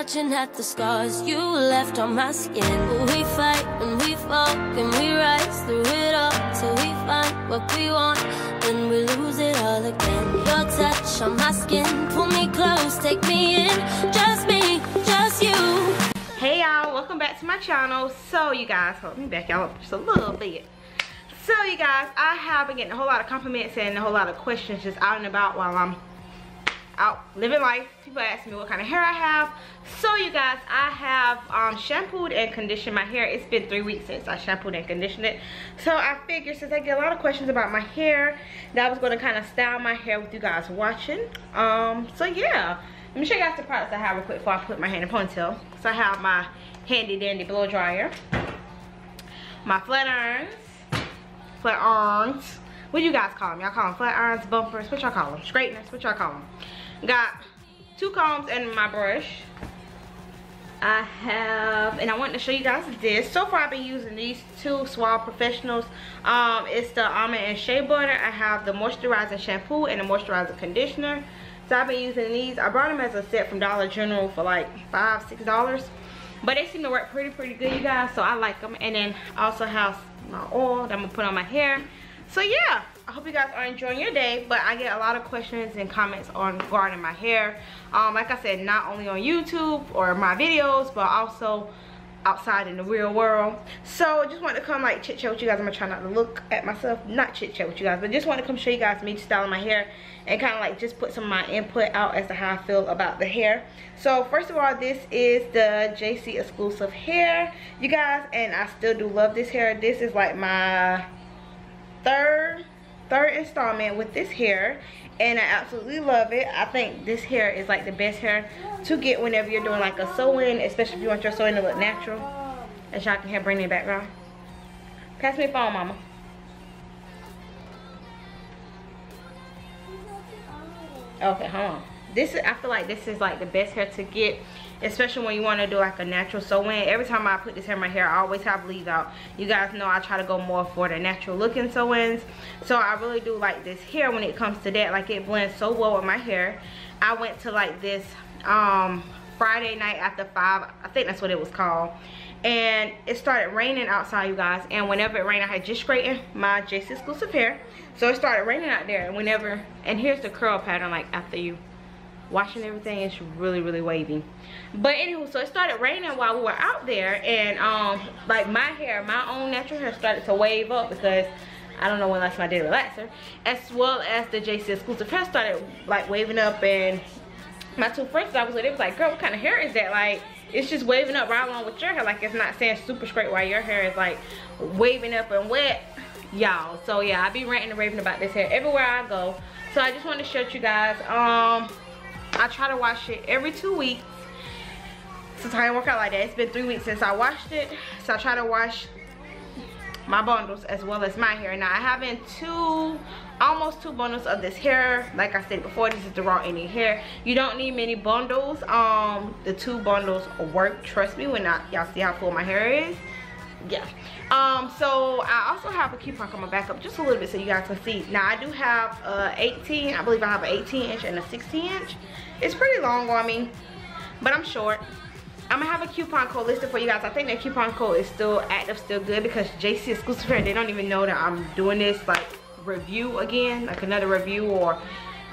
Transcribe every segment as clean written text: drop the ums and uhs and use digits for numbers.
Watching at the scars you left on my skin. We fight and we fall and we rise through it all till we find what we want. Then we lose it all again. Your touch on my skin, pull me close, take me in. Just me, just you. Hey y'all, welcome back to my channel. So you guys, hold me back y'all up just a little bit. So you guys, I have been getting a whole lot of compliments and a whole lot of questions just out and about while I'm out living life. People ask me what kind of hair I have. So you guys, I have shampooed and conditioned my hair. It's been 3 weeks since I shampooed and conditioned it. So I figured since I get a lot of questions about my hair, that I was going to kind of style my hair with you guys watching. So yeah, let me show you guys the products I have real quick before I put my hair in a ponytail. So I have my handy dandy blow dryer, my flat irons. What do you guys call them? Y'all call them flat irons, bumpers? What y'all call them? Straighteners? What y'all call them? Got 2 combs and my brush. I have, and I wanted to show you guys this. So far I've been using these 2 Suave Professionals. It's the almond and shea butter. I have the moisturizing shampoo and the moisturizing conditioner. So I've been using these. I brought them as a set from Dollar General for like $5, $6. But they seem to work pretty good, you guys. So I like them. And then I also have my oil that I'm gonna put on my hair. So yeah, I hope you guys are enjoying your day. But I get a lot of questions and comments on regarding my hair. Like I said, not only on YouTube or my videos, but also outside in the real world. So I just wanted to come like chit chat with you guys. I'm gonna try not to look at myself, not chit chat with you guys, but just want to come show you guys me styling my hair and kind of like just put some of my input out as to how I feel about the hair. So first of all, this is the JC exclusive hair, you guys, and I still do love this hair. This is like my third installment with this hair, and I absolutely love it. I think this hair is like the best hair to get whenever you're doing like a sew-in, especially if you want your sew-in to look natural. As y'all can hear Brittany in the background. Pass me the phone, mama. Okay, hold on. I feel like this is like the best hair to get, especially when you want to do like a natural sew-in. Every time I put this hair in my hair, I always have leave out. You guys know I try to go more for the natural looking sew-ins. So I really do like this hair when it comes to that. Like it blends so well with my hair. I went to like this Friday night after 5, I think that's what it was called. And it started raining outside, you guys. And whenever it rained, I had just straightened my JC exclusive hair. So it started raining out there. And here's the curl pattern like after you washing everything. It's really wavy. But anywho, so it started raining while we were out there, and like my hair, my own natural hair, started to wave up because I don't know when last time I did a relaxer, as well as the JC exclusive hair started like waving up. And my 2 friends I was with, it was like, girl, what kind of hair is that? Like it's just waving up right along with your hair. Like it's not staying super straight while your hair is like waving up and wet, y'all. So yeah, I be ranting and raving about this hair everywhere I go. So I just wanted to show you guys. I try to wash it every 2 weeks. Since I didn't work out like that, it's been 3 weeks since I washed it. So I try to wash my bundles as well as my hair. Now I have in almost 2 bundles of this hair. Like I said before, this is the raw ending hair. You don't need many bundles. The 2 bundles work, trust me, when y'all see how full my hair is. Yeah. So I also have a coupon on my back up just a little bit so you guys can see. Now I do have 18, I believe I have an 18-inch and a 16-inch. It's pretty long on me, but I'm short. I'm gonna have a coupon code listed for you guys. I think that coupon code is still active, still good, because JC exclusive hair, they don't even know that I'm doing this like review again, like another review, or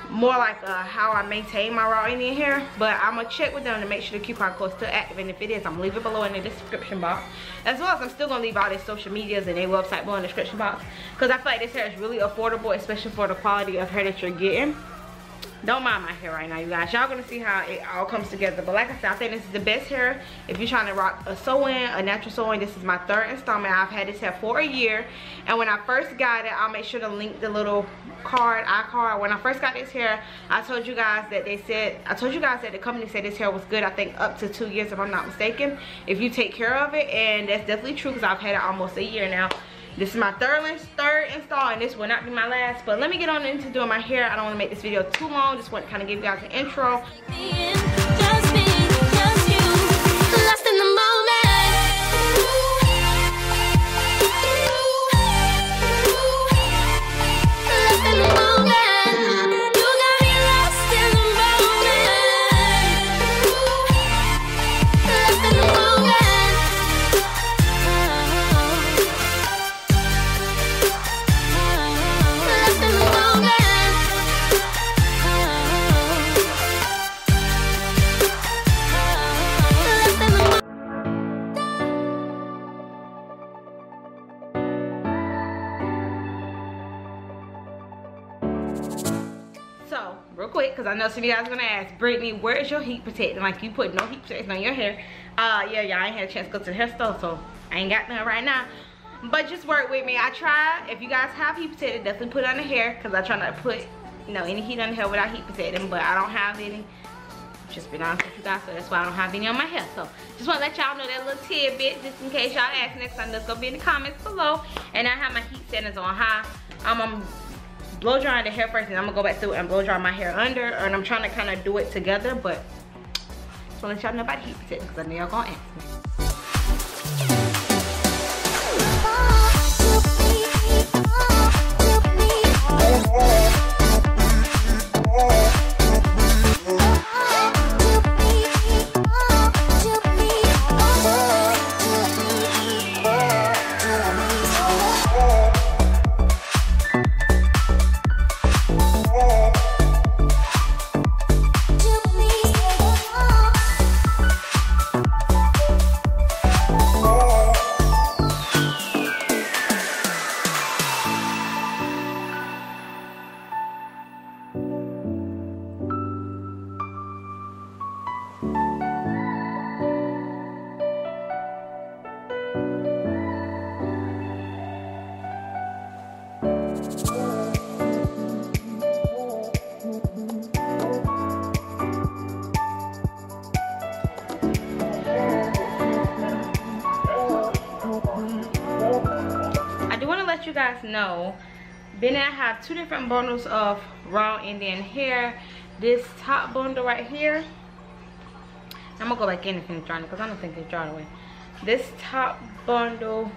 more like how I maintain my raw Indian hair. But I'm gonna check with them to make sure the coupon code is still active, and if it is, I'm gonna leave it below in the description box, as well as I'm still gonna leave all their social medias and their website below in the description box, because I feel like this hair is really affordable, especially for the quality of hair that you're getting. Don't mind my hair right now, you guys. Y'all gonna see how it all comes together. But like I said, I think this is the best hair if you're trying to rock a sew-in, a natural sew-in. This is my 3rd installment. I've had this hair for a year, and when I first got it, I'll make sure to link the little iCard. When I first got this hair, I told you guys that the company said this hair was good, I think up to 2 years if I'm not mistaken, if you take care of it. And that's definitely true, because I've had it almost a year now. This is my third install, and this will not be my last. But let me get on into doing my hair. I don't want to make this video too long. Just want to kind of give you guys an intro. Just me, just you, lost in the moment. Lost in the moment. You got me lost in the moment. because I know some of you guys are gonna ask, Brittany, where is your heat protectant? Like, you put no heat protectant on your hair. Yeah, y'all ain't had a chance to go to the hair store, so I ain't got none right now. But just work with me. I try. If you guys have heat protectant, definitely put it on the hair, because I try not to put, you know, any heat on the hair without heat protectant. But I don't have any. Just being honest with you guys, so that's why I don't have any on my hair. So just want to let y'all know that little tidbit, just in case y'all ask next time. That's gonna be in the comments below. And I have my heat settings on high. I'm blow drying the hair first, and I'm gonna go back through and blow dry my hair under. And I'm trying to kind of do it together, but just want to let y'all know about heat protectant, because I know y'all gonna ask me. You guys know, then I have two different bundles of raw Indian hair. This top bundle right here, I'm gonna go back in and finish drying it, because I don't think it's dried away. This top bundle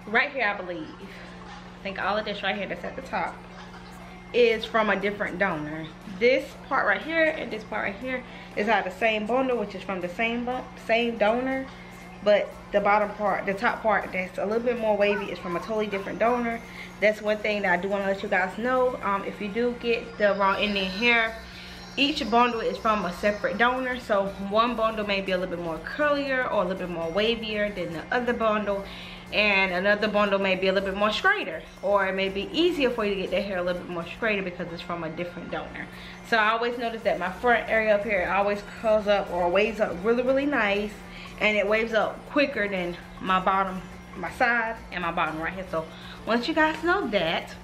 right here, I believe, I think all of this right here that's at the top is from a different donor. This part right here and this part right here is out of the same bundle, which is from the same donor. But the bottom part, the top part that's a little bit more wavy is from a totally different donor. That's one thing that I do want to let you guys know. If you do get the raw Indian hair, each bundle is from a separate donor. So one bundle may be a little bit more curlier or a little bit more wavier than the other bundle. And another bundle may be a little bit more straighter. Or it may be easier for you to get that hair a little bit more straighter because it's from a different donor. So I always notice that my front area up here always curls up or waves up really, really nice. And it waves up quicker than my bottom, my side, and my bottom right here. So once you guys know that.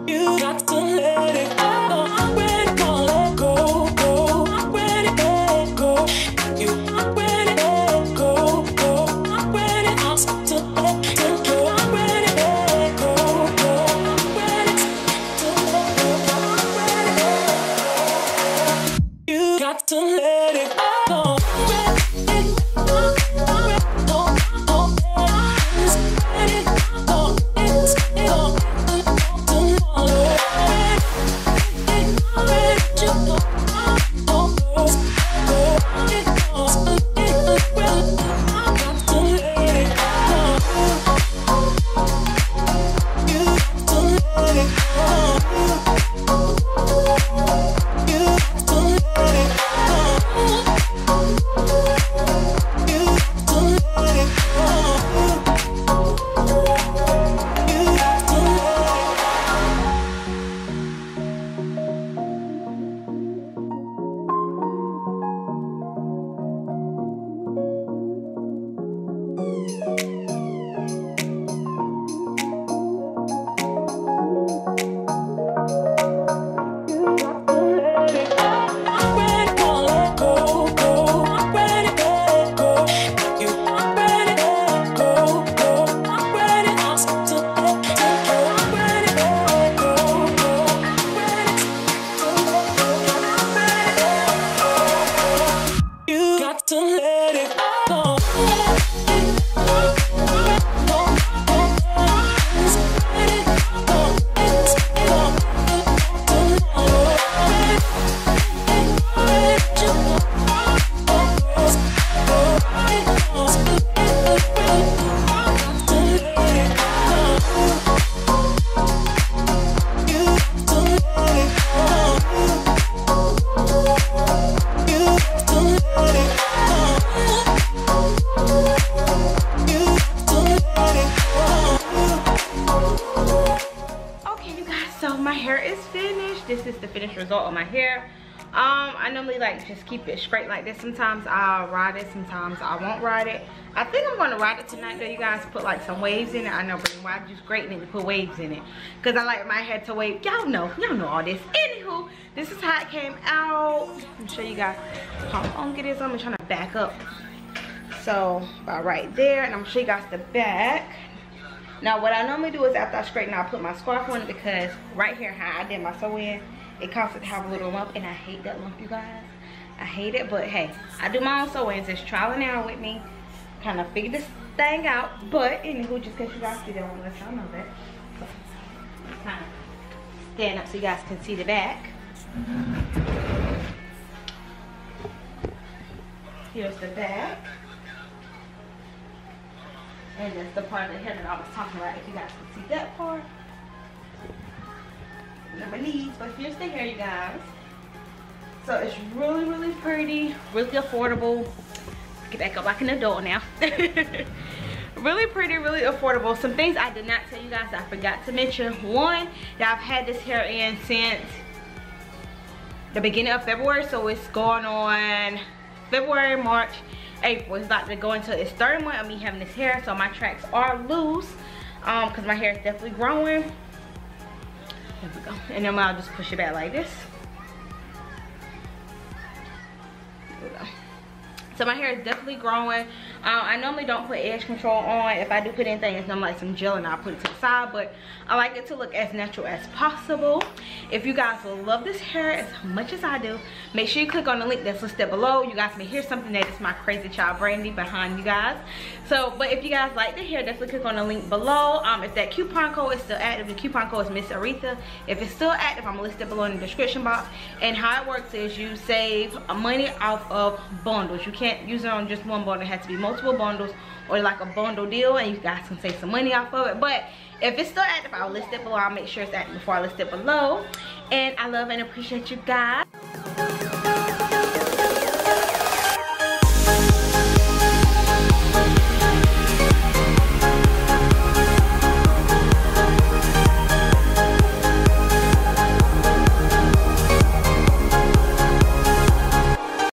You got to let it go. When it won't let go, go. When it let go, you when it let go, go. When it has to let go, when it let go, go. When it's to let go, when it let go. You got to let it go. This is the finished result of my hair. I normally like just keep it straight like this. Sometimes I'll ride it, sometimes I won't ride it. I think I'm gonna ride it tonight though, you guys. Put like some waves in it. I know, but why I just straightening to put waves in it, because I like my hair to wave. Y'all know all this. Anywho, this is how it came out. Let me show you guys how long it is. I'm trying to back up, so about right there, and I'm gonna show you guys the back. Now what I normally do is after I straighten, I'll put my scarf on it, because right here how I did my sew-in, it causes it to have a little lump, and I hate that lump, you guys. I hate it, but hey, I do my own sew-ins. It's trial and error with me, kind of figure this thing out. But anywho, just in case you guys see that, I want to let y'all know that. So kind of stand up so you guys can see the back. Here's the back. And that's the part of the hair that I was talking about, if you guys can see that part. Number knees, but here's the hair, you guys. So it's really, really pretty, really affordable. Get back up like an adult now. Really pretty, really affordable. Some things I did not tell you guys, I forgot to mention. One, that I've had this hair in since the beginning of February, so it's going on February, March, April. It's about to go into its third month of me having this hair, so my tracks are loose because my hair is definitely growing. There we go. And then I'll just push it back like this. There we go. So my hair is definitely growing. I normally don't put edge control on. If I do put anything, it's normally like some gel, and I'll put it to the side, but I like it to look as natural as possible. If you guys will love this hair as much as I do, make sure you click on the link that's listed below. You guys may hear something that is my crazy child Brandy behind you guys. So, but if you guys like the hair, definitely click on the link below. If that coupon code is still active, the coupon code is Missarethea. If it's still active, I'm gonna list it below in the description box. And how it works is you save money off of bundles. You can't use it on just one bundle. It has to be multiple bundles, or like a bundle deal, and you guys can save some money off of it. But if it's still active, I'll list it below. I'll make sure it's active before I list it below. And I love and appreciate you guys.